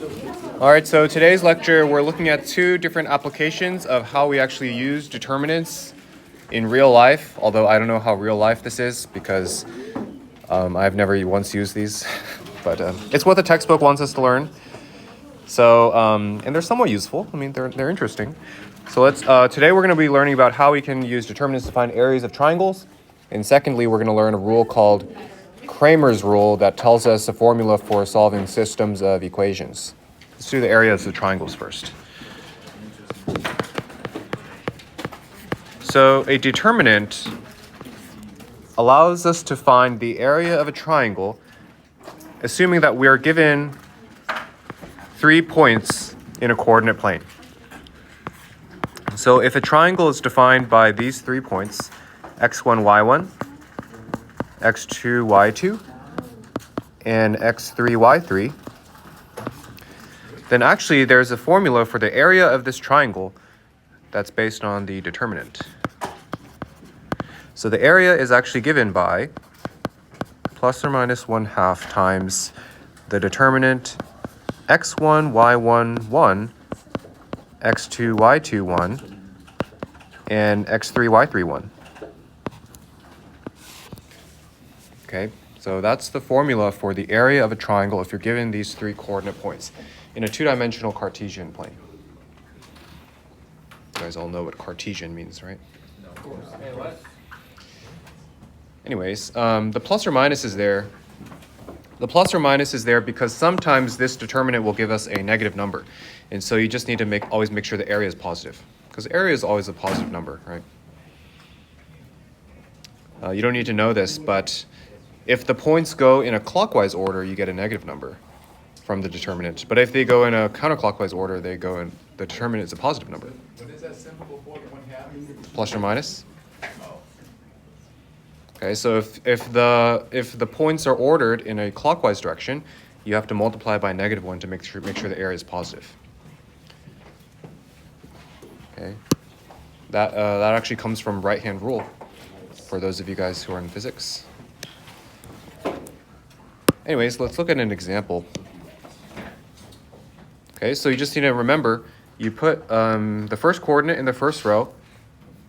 All right, so today's lecture, we're looking at two different applications of how we actually use determinants in real life, although I don't know how real life this is because I've never once used these, but it's what the textbook wants us to learn. So, and they're somewhat useful. I mean, they're interesting. So today we're going to be learning about how we can use determinants to find areas of triangles. And secondly, we're going to learn a rule called Cramer's rule that tells us a formula for solving systems of equations. Let's do the areas of triangles first. So a determinant allows us to find the area of a triangle, assuming that we are given 3 points in a coordinate plane. So if a triangle is defined by these 3 points, x1, y1, x2, y2, and x3, y3, then actually there's a formula for the area of this triangle that's based on the determinant. So the area is actually given by plus or minus 1/2 times the determinant x1, y1, 1, x2, y2, 1, and x3, y3, 1. Okay, so that's the formula for the area of a triangle if you're given these 3 coordinate points in a 2-dimensional Cartesian plane. You guys all know what Cartesian means, right? No, of course. Hey, what? Anyways, the plus or minus is there. The plus or minus is there because sometimes this determinant will give us a negative number. And so you just need to always make sure the area is positive, because area is always a positive number, right? You don't need to know this, but if the points go in a clockwise order, you get a negative number from the determinant. But if they go in a counterclockwise order, the determinant is a positive number. What is that symbol before the 1/2? Plus or minus. Oh. Okay, so if the points are ordered in a clockwise direction, you have to multiply by -1 to make sure the area is positive. Okay, that actually comes from right-hand rule for those of you guys who are in physics. Anyways, let's look at an example. Okay, so you just need to remember, you put the first coordinate in the first row,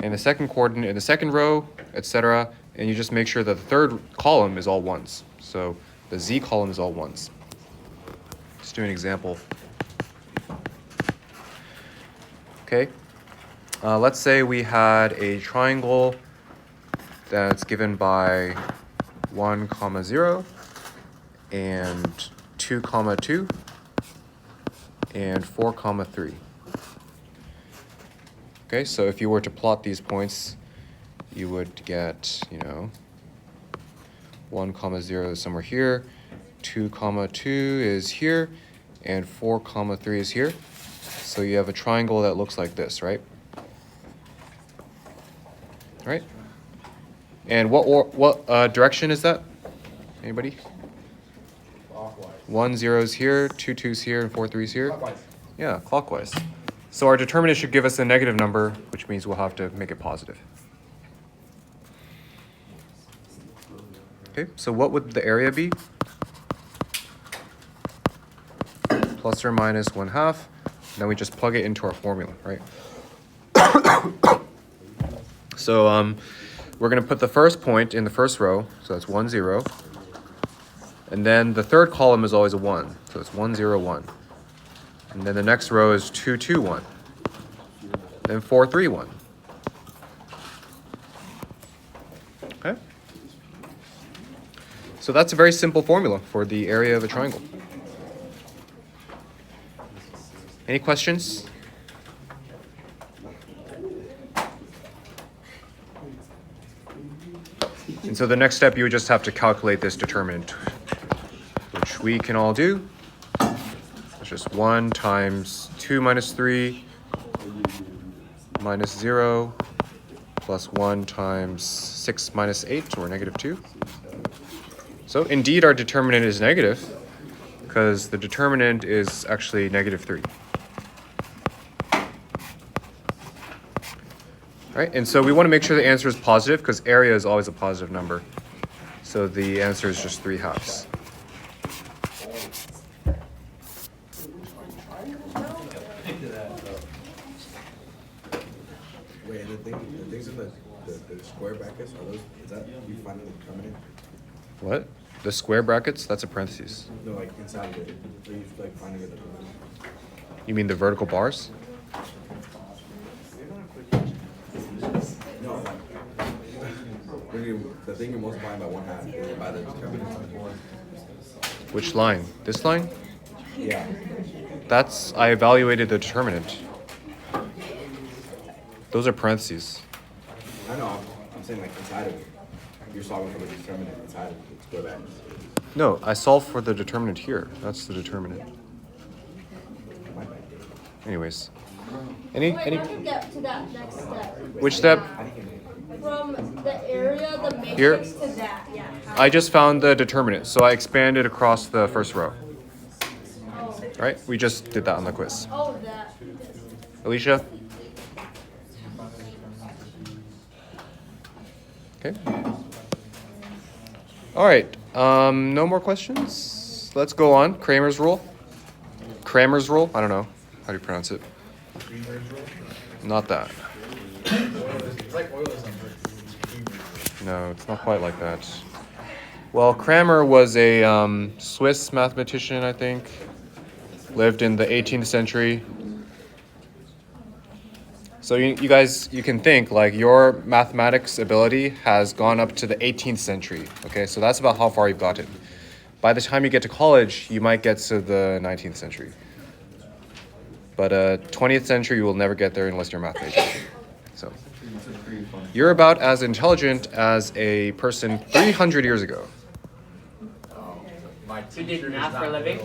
and the second coordinate in the second row, etc., and you just make sure that the third column is all ones. So the z column is all ones. Let's do an example. Okay, let's say we had a triangle that's given by 1, 0, and 2, 2, and 4, 3. Okay, so if you were to plot these points, you would get, 1, 0 is somewhere here, 2, 2 is here, and 4, 3 is here. So you have a triangle that looks like this, right? Right? And what direction is that? Anybody? Clockwise. 1, 0 is here, 2, 2 is here, and 4, 3 is here. Clockwise. Yeah, clockwise. So our determinant should give us a negative number, which means we'll have to make it positive. Okay, so what would the area be? Plus or minus 1/2. Then we just plug it into our formula, right? So we're going to put the first point in the first row, so that's 1, 0. And then the third column is always a 1, so it's 1, 0, 1. And then the next row is 2, 2, 1. Then 4, 3, 1. Okay? So that's a very simple formula for the area of a triangle. Any questions? And so the next step, you would just have to calculate this determinant, which we can all do. It's just 1 times 2 minus 3 minus 0 plus 1 times 6 minus 8, or -2. So indeed, our determinant is negative, because the determinant is actually -3. Right, and so we want to make sure the answer is positive, because area is always a positive number. So the answer is just 3/2. the things in the square brackets, are those, is that you finding the determinant? What? The square brackets? That's a parentheses. No, like inside of it, are you like finding the determinant? You mean the vertical bars? No, like, when you, the thing you're multiplying by 1/2, is it by the determinant? Which line? This line? Yeah. That's, I evaluated the determinant. Those are parentheses. I know, I'm saying like inside of it. You're solving for the determinant inside of the square brackets. No, I solved for the determinant here. That's the determinant. My bad. Anyways. Any Wait, let me get to that next step. which step? From the area, the matrix Here? to that, yeah. I just found the determinant, so I expanded across the first row. Oh, Right? We just did that on the quiz. oh, that. Alicia? Okay. All right. No more questions? Let's go on. Kramer's rule. Kramer's rule? I don't know. How do you pronounce it? Not that. It's like oil or something. No, it's not quite like that. Well, Kramer was a Swiss mathematician, I think. Lived in the 18th century. So you guys, you can think like your mathematics ability has gone up to the 18th century. Okay, so that's about how far you've gotten. By the time you get to college, you might get to the 19th century. But 20th century, you will never get there unless you're a math major. So you're about as intelligent as a person 300 years ago. Who did math for a living?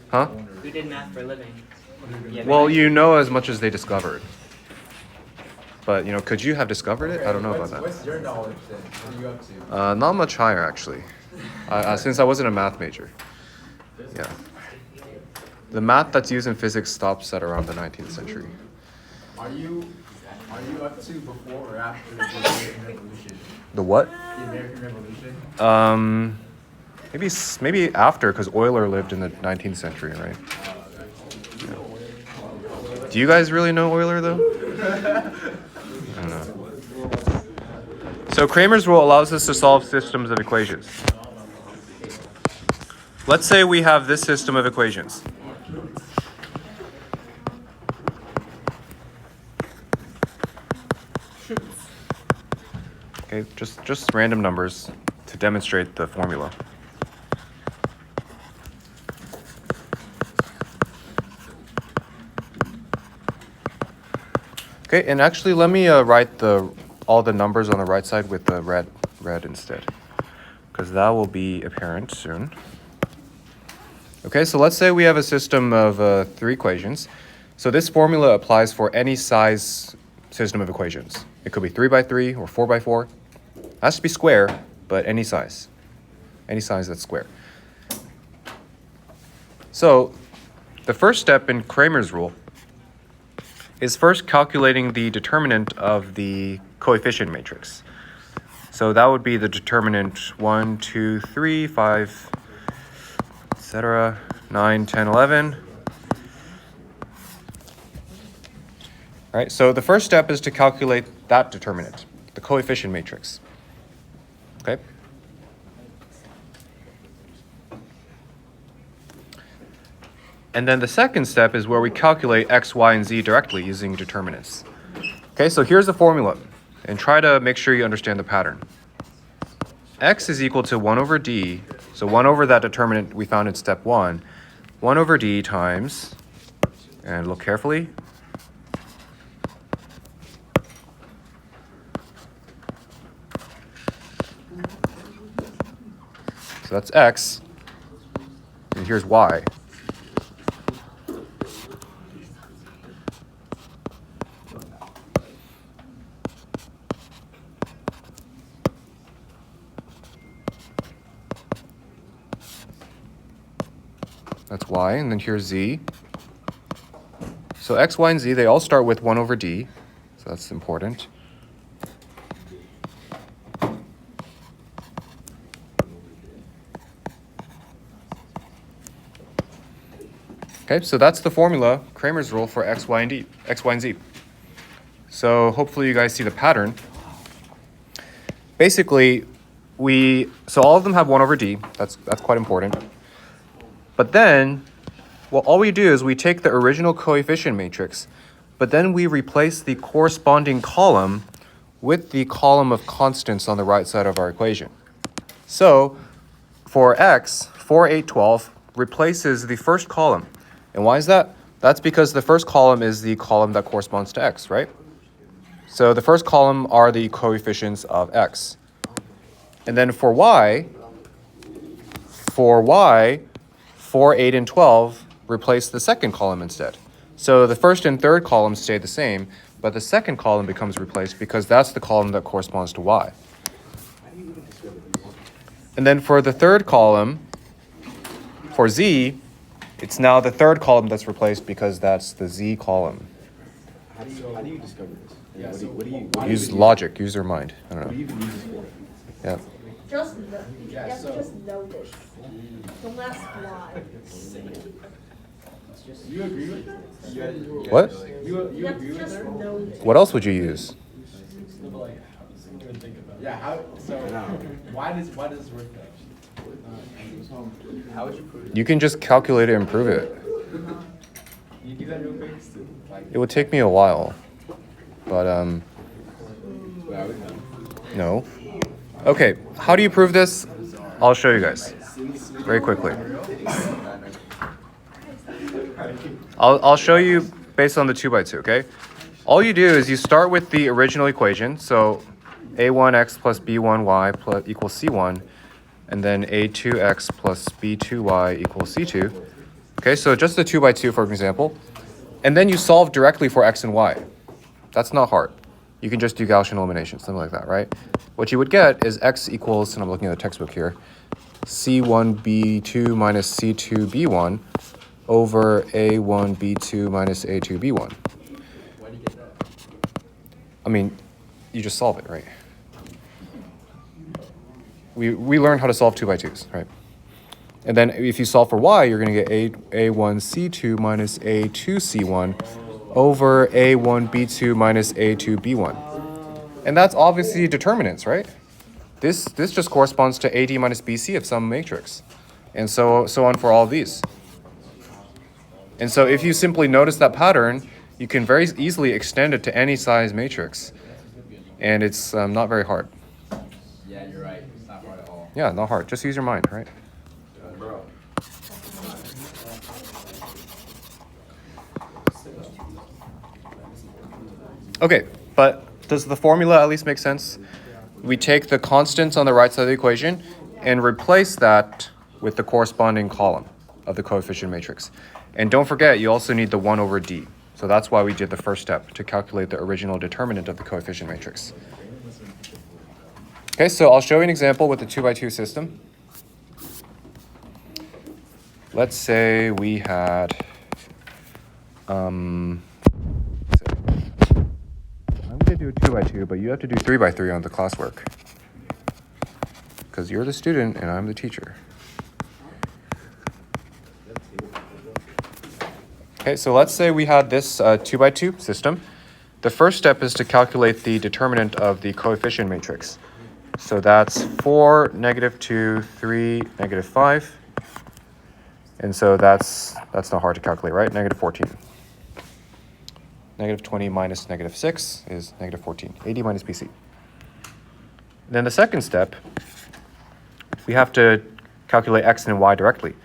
Huh? Who did math for a living? Yeah, Well, you know as much as they discovered. But, you know, could you have discovered it? I don't know about that. What's your knowledge then? What are you up to? Not much higher, actually. Since I wasn't a math major. Yeah. The math that's used in physics stops at around the 19th century. Are you up to before or after the American Revolution? The what? The American Revolution? Maybe after, because Euler lived in the 19th century, right? Yeah. Do you guys really know Euler, though? I don't know. So Kramer's rule allows us to solve systems of equations. Let's say we have this system of equations. Okay, just random numbers to demonstrate the formula. Okay, and actually let me write all the numbers on the right side with the red instead, because that will be apparent soon. Okay, so let's say we have a system of 3 equations. So this formula applies for any size system of equations. It could be 3 by 3 or 4 by 4. It has to be square, but any size that's square. So the first step in Kramer's rule is first calculating the determinant of the coefficient matrix. So that would be the determinant 1, 2, 3, 5, etc., 9, 10, 11. All right, so the first step is to calculate that determinant, the coefficient matrix. Okay? And then the second step is where we calculate x, y, and z directly using determinants. Okay, so here's the formula, and try to make sure you understand the pattern. X is equal to 1 over d, so 1 over that determinant we found in step 1, 1 over d times, and look carefully, so that's x, and here's y. That's y, and then here's z. So x, y, and z, they all start with 1 over d, so that's important. Okay, so that's the formula, Kramer's rule for x, y, and z. So hopefully you guys see the pattern. Basically, so all of them have 1 over d. That's quite important. But then, well, all we do is we take the original coefficient matrix, but then we replace the corresponding column with the column of constants on the right side of our equation. So for x, 4, 8, 12 replaces the first column. And why is that? That's because the first column is the column that corresponds to x, right? So the first column are the coefficients of x. And then for y, 4, 8, and 12 replace the second column instead. So the first and third columns stay the same, but the second column becomes replaced because that's the column that corresponds to y. And then for the third column, for z, it's now the third column that's replaced because that's the z column. How do you discover this? Yeah, What do you Use logic, use your mind. I don't What do know. you even use this for? Yeah. Just know. You Yeah, have so- to just know this. Don't ask why. You agree with her? What? You You have agree to with just her? know this. What else would you use? Yeah, how, so, No. why does it work though? How would you prove it? You can just calculate it and prove it. You do that real quick? Like, It would take me a while. But Well, no. Okay, how do you prove this? I'll show you guys very quickly. I'll show you based on the 2 by 2, okay? All you do is you start with the original equation, so a1x plus b1y plus equals c1, and then a2x plus b2y equals c2. Okay, so just the 2 by 2 for example. And then you solve directly for x and y. That's not hard. You can just do Gaussian elimination, something like that, right? What you would get is x equals, and I'm looking at the textbook here, c1b2 minus c2b1 over a1b2 minus a2b1. why do you get that? I mean, you just solve it, right? We learned how to solve 2 by 2s, right? And then if you solve for y, you're going to get a1c2 minus a2c1 over a1b2 minus a2b1. And that's obviously determinants, right? This just corresponds to AD minus BC of some matrix. And so on for all of these. And so if you simply notice that pattern, you can very easily extend it to any size matrix. And it's not very hard. Yeah, you're right. It's not hard at all. Yeah, not hard. Just use your mind, right? bro. Okay, but does the formula at least make sense? We take the constants on the right side of the equation and replace that with the corresponding column of the coefficient matrix. And don't forget, you also need the 1 over d. So that's why we did the first step, to calculate the original determinant of the coefficient matrix. Okay, so I'll show you an example with the 2 by 2 system. Let's say we had, I'm going to do a 2 by 2, but you have to do 3 by 3 on the classwork. Because you're the student and I'm the teacher. Okay, so let's say we had this 2 by 2 system. The first step is to calculate the determinant of the coefficient matrix. So that's 4, -2, 3, -5. And so that's not hard to calculate, right? -14. -20 minus -6 is -14. AD minus BC. Then the second step, we have to calculate x and y directly.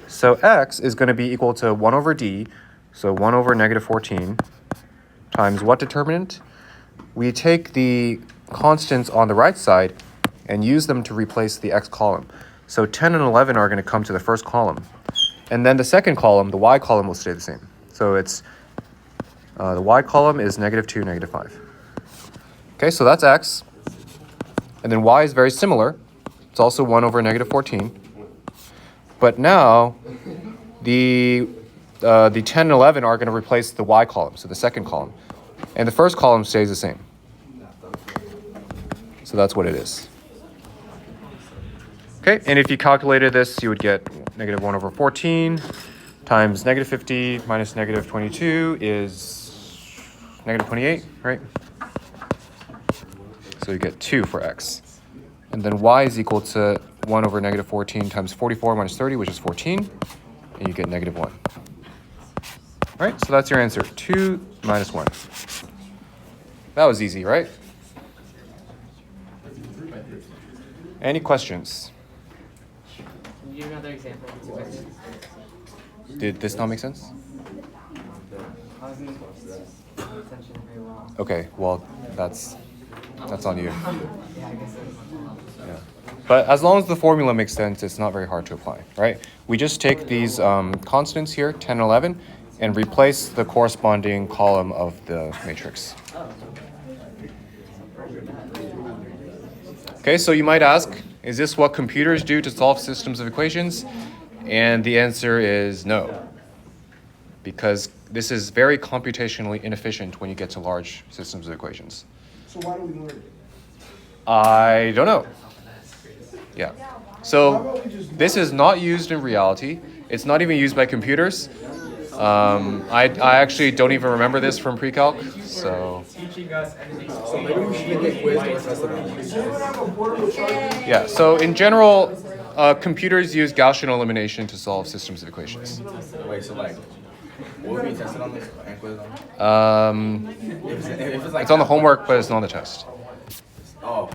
So x is going to be equal to 1 over d, so 1 over -14, times what determinant? We take the constants on the right side and use them to replace the x column. So 10 and 11 are going to come to the first column. And then the second column, the y column, will stay the same. So it's the y column is -2, -5. Okay, so that's x. And then y is very similar. It's also 1 over -14. But now the 10 and 11 are going to replace the y column, so the second column. And the first column stays the same. So that's what it is. Okay, and if you calculated this, you would get -1 over 14 times -50 minus -22 is negative 28, right? So you get 2 for x. And then y is equal to 1 over negative 14 times 44 minus 30, which is 14. And you get negative 1. All right, so that's your answer, 2 minus 1. That was easy, right? Any questions? Can you give another example? Did this not make sense? I wasn't paying attention very well. Okay, well, that's on you. Yeah, I guess it was. Yeah. But as long as the formula makes sense, it's not very hard to apply, right? We just take these constants here, 10 and 11, and replace the corresponding column of the matrix. Okay, so you might ask, is this what computers do to solve systems of equations? And the answer is no, because this is very computationally inefficient when you get to large systems of equations. So why do we learn it? I don't know. Yeah. So this is not used in reality. It's not even used by computers. I actually don't even remember this from pre-calc. So So maybe we should get quizzed or tested on this. yeah. So in general, computers use Gaussian elimination to solve systems of equations. Wait, so like, what would be tested on this and quizzed on? Um, If it's like it's on the homework, but it's not on the test. Oh.